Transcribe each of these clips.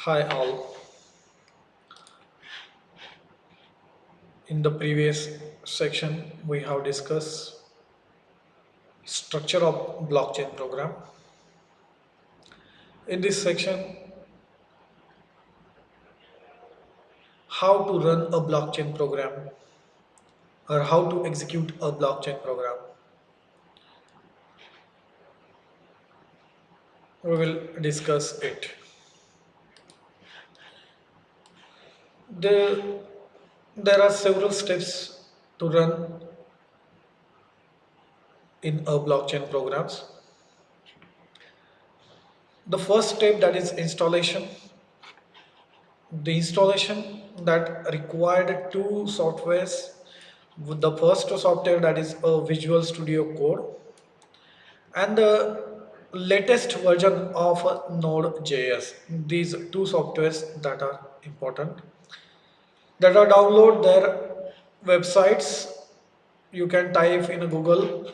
Hi all. In the previous section, we have discussed structure of blockchain program. In this section, how to run a blockchain program or how to execute a blockchain program. We will discuss it. There, there are several steps to run in a blockchain programs. The first step, that is installation. The installation that required two softwares. With the first software, that is a Visual Studio Code, and the latest version of Node.js. These two softwares that are important. That are download their websites. You can type in Google.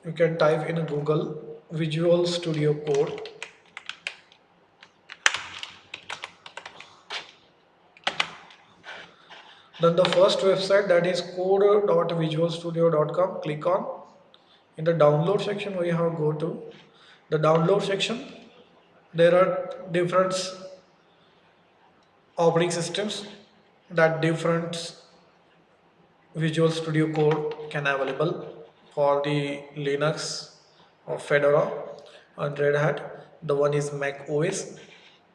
You can type in Google Visual Studio Code. Then the first website, that is code.visualstudio.com. Click on. In the download section, we have go to the download section. There are different operating systems that different Visual Studio Code can available for the Linux or Fedora and Red Hat. The one is Mac OS,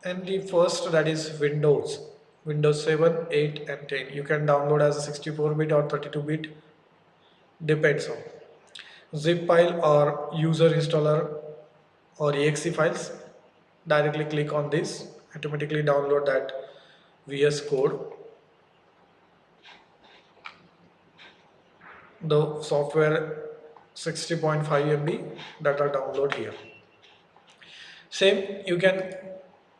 and the first, that is Windows 7, 8 and 10. You can download as a 64-bit or 32-bit, depends on zip file or user installer or exe files. Directly click on this, automatically download that VS Code. The software 60.5 MB that are download here. Same, you can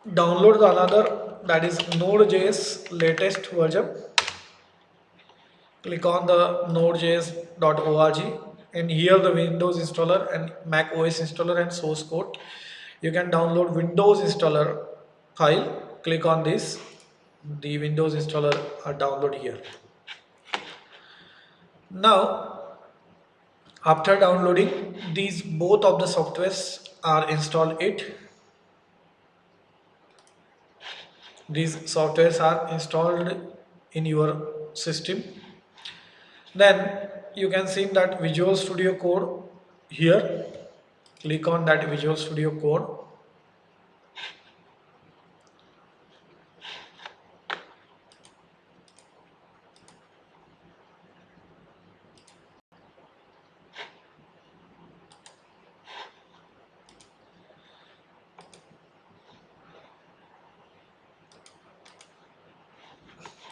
download the another, that is Node.js latest version. Click on the nodejs.org, and here the Windows installer and Mac OS installer and source code. You can download Windows installer file. Click on this, the Windows installer are download here. Now, after downloading these, both of the softwares are installed it. These softwares are installed in your system. Then you can see that Visual Studio Code here. Click on that Visual Studio Code.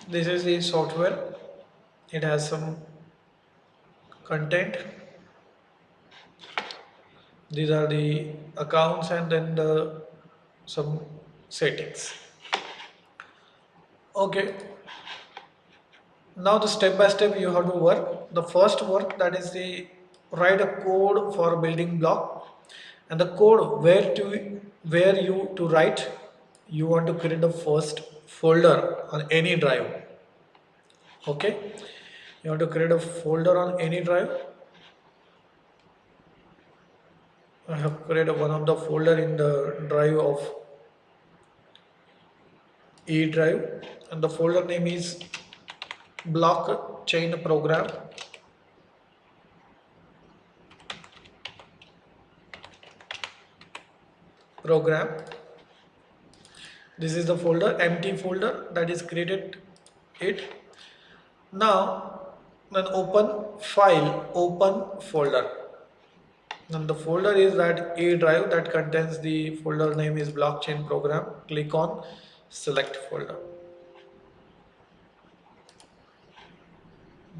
This is the software. It has some content. These are the accounts, and then the some settings. Okay. Now the step by step you have to work. The first work, that is the write a code for building block, and the code where you to write. You want to create the first folder on any drive. Okay, you want to create a folder on any drive. I have created one of the folder in the drive of E drive, and the folder name is blockchain program. This is the folder, empty folder that is created it. Now then open file, open folder. And the folder is that A drive that contains the folder name is blockchain program. Click on select folder.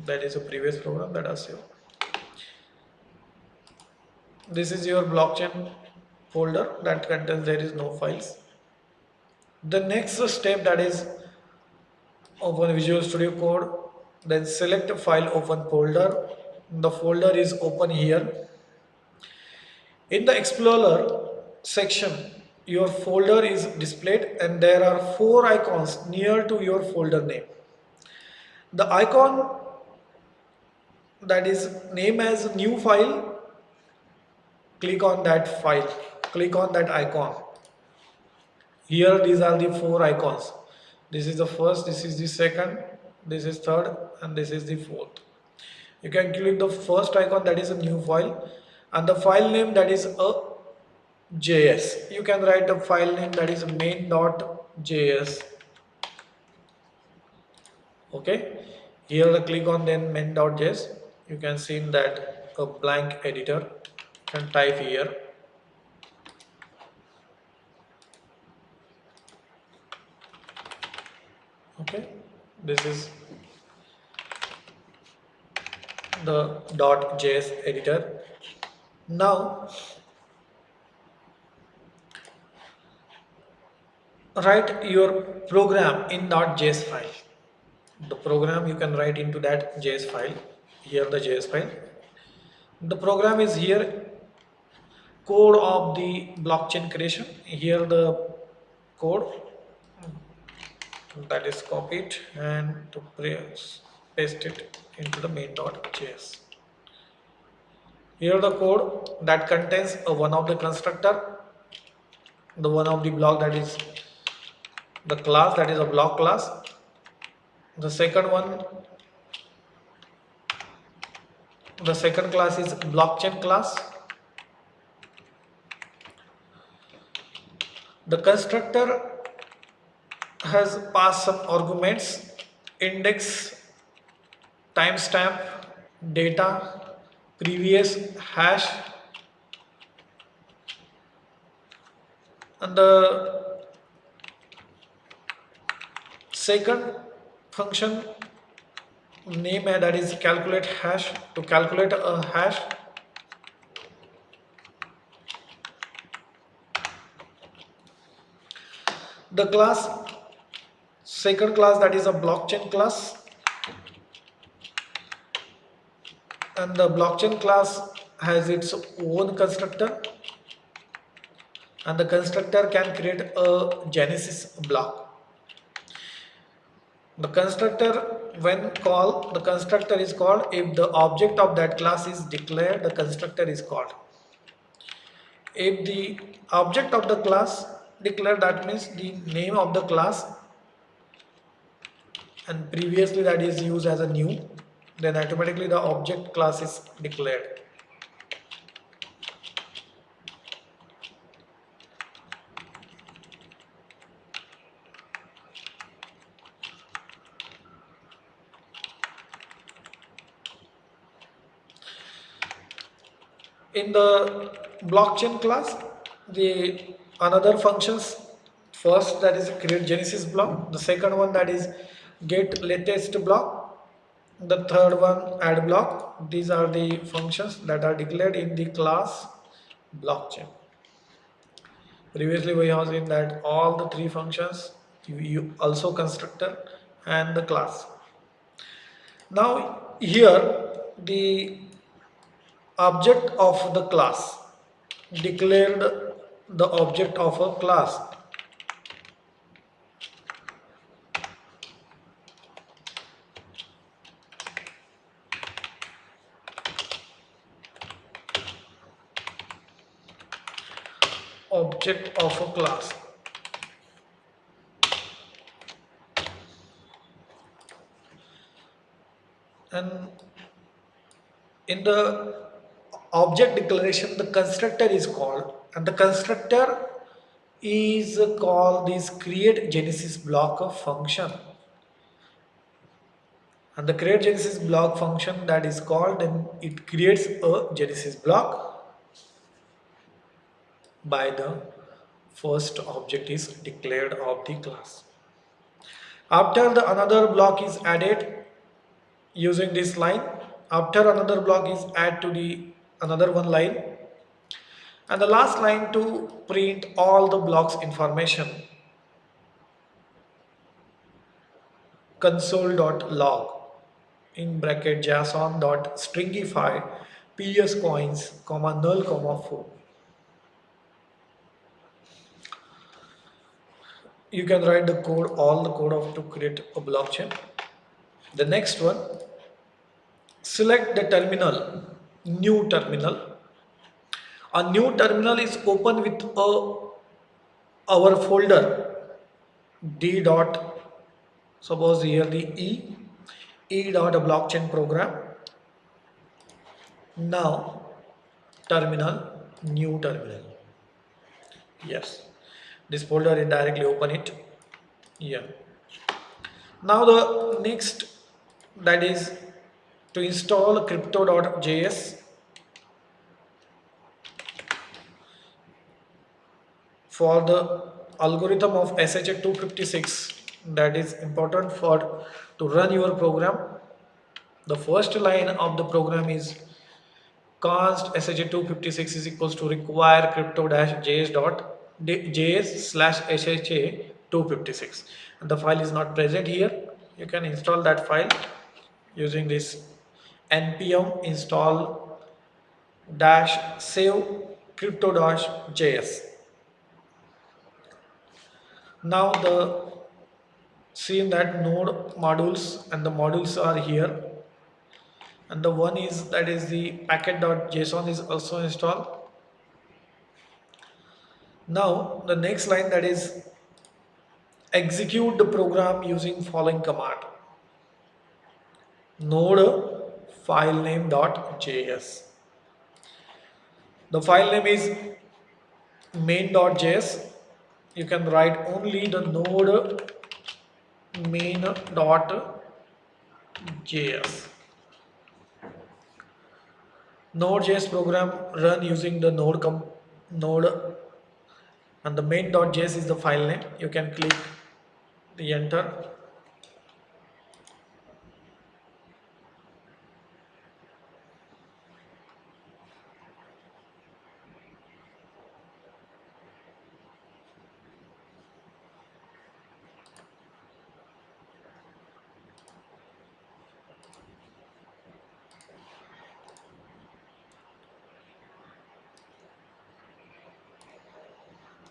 That is a previous program that I saved. This is your blockchain folder that contains, there is no files. The next step, that is open Visual Studio Code, then select a file, open folder. The folder is open here. In the Explorer section, your folder is displayed and there are four icons near to your folder name. The icon that is name as new file, click on that file, click on that icon. Here these are the four icons. This is the first, this is the second, this is third, and this is the fourth. You can click the first icon, that is a new file, and the file name, that is a JS. You can write a file name, that is main.js. Okay, here the click on then main.js. You can see that a blank editor. You can type here. Okay, this is the .js editor. Now write your program in .js file. The program you can write into that JS file. Here the JS file. The program is here, code of the blockchain creation. Here the code, that is copied and to paste it into the main.js. Here the code that contains one of the constructor, the one of the block, that is the class, that is a block class. The second one, the second class is blockchain class. The constructor has passed some arguments: index, timestamp, data, previous, hash, and the second function name, that is calculate hash. To calculate a hash, the class, second class, that is a blockchain class, and the blockchain class has its own constructor, and the constructor can create a Genesis block. The constructor, when called, the constructor is called if the object of that class is declared. The constructor is called if the object of the class declared, that means the name of the class, and previously that is used as a new, then automatically the object class is declared. In the blockchain class, the another functions, first that is create Genesis block, the second one that is get latest block, the third one add block. These are the functions that are declared in the class blockchain. Previously we have seen that all the three functions, you also constructor and the class. Now here the object of the class, declared the object of a class. Object of a class. And in the object declaration, the constructor is called, and the constructor is called this create Genesis block of function. And the create Genesis block function that is called, and it creates a Genesis block by the first object is declared of the class. After the another block is added using this line, after another block is add to the another one line, and the last line to print all the blocks information, console.log in bracket json.stringify ps coins comma null comma 4. You can write the code, all the code of to create a blockchain. The next one, select the terminal, new terminal. A new terminal is open with our folder d dot, suppose here the e dot a blockchain program. Now terminal, new terminal. Yes, this folder is directly open it here. Now the next, that is to install crypto.js. For the algorithm of SHA-256, that is important for to run your program. The first line of the program is const SHA-256 is equals to require crypto-js dot js slash SHA-256, and the file is not present here. You can install that file using this npm install dash save crypto-js. Now the seen that node modules, and the modules are here, and the one is that is the packet.json is also installed. Now the next line, that is execute the program using following command: node filename.js. The file name is main.js. You can write only the node main.js. Node.js program run using the node, and the main.js is the file name. You can click the enter.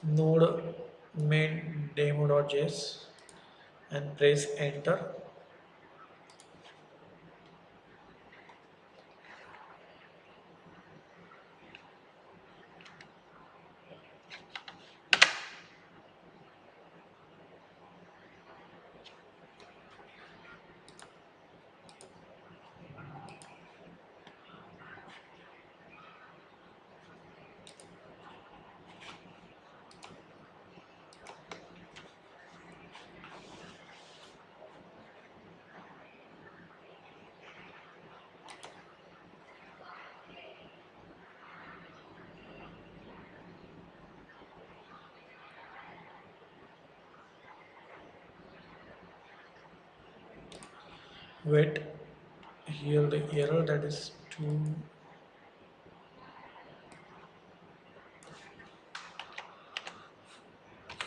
Node main demo.js and press enter. Wait, here the error, that is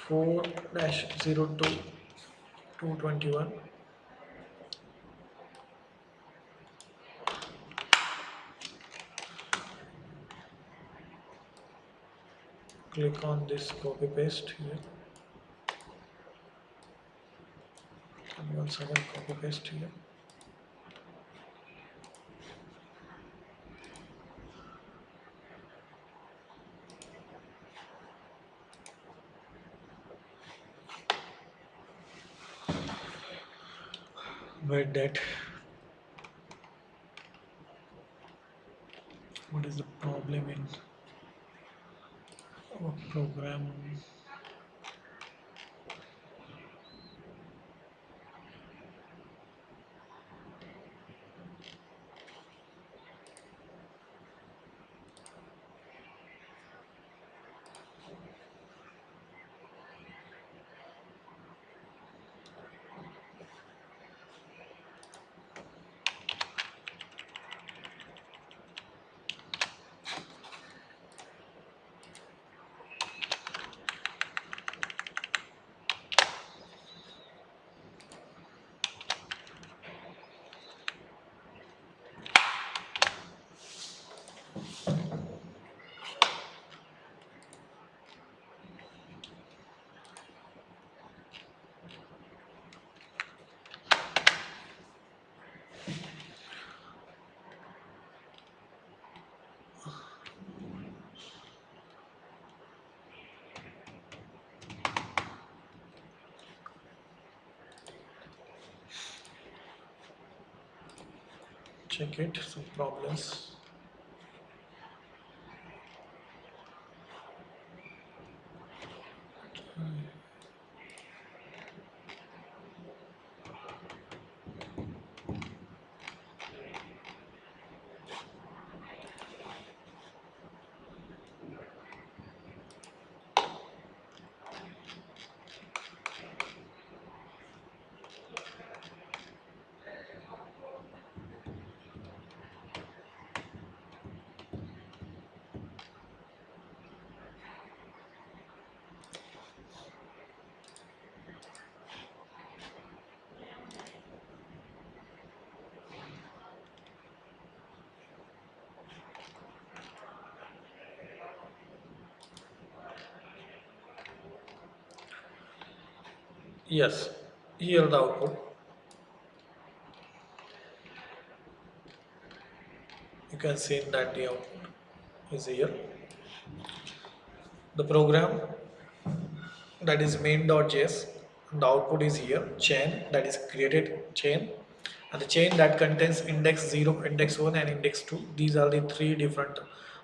4-02-221. Click on this copy paste here, and once again copy paste here. Wait, that what is the problem in our program? check it, some problems. Yes, here the output. You can see that the output is here. The program that is main.js, and the output is here, chain that is created chain, and the chain that contains index 0, index 1 and index 2. These are the three different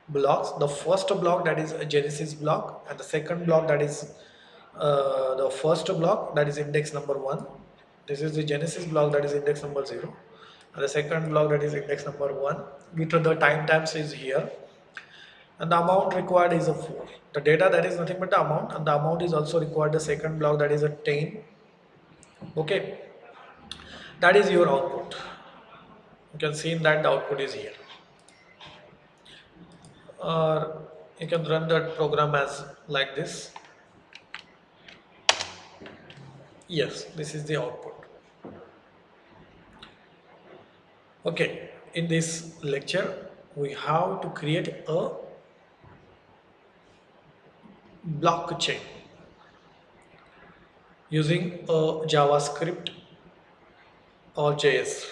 blocks. The first block that is a genesis block, and the second block that is the first block that is index number 1. This is the genesis block that is index number 0, and the second block that is index number 1 with the time stamps is here, and the amount required is a 4. The data, that is nothing but the amount, and the amount is also required the second block that is a 10. Okay, that is your output. You can see that the output is here, or you can run that program as like this. Yes, this is the output. Okay, in this lecture we have to create a blockchain using a JavaScript or JS.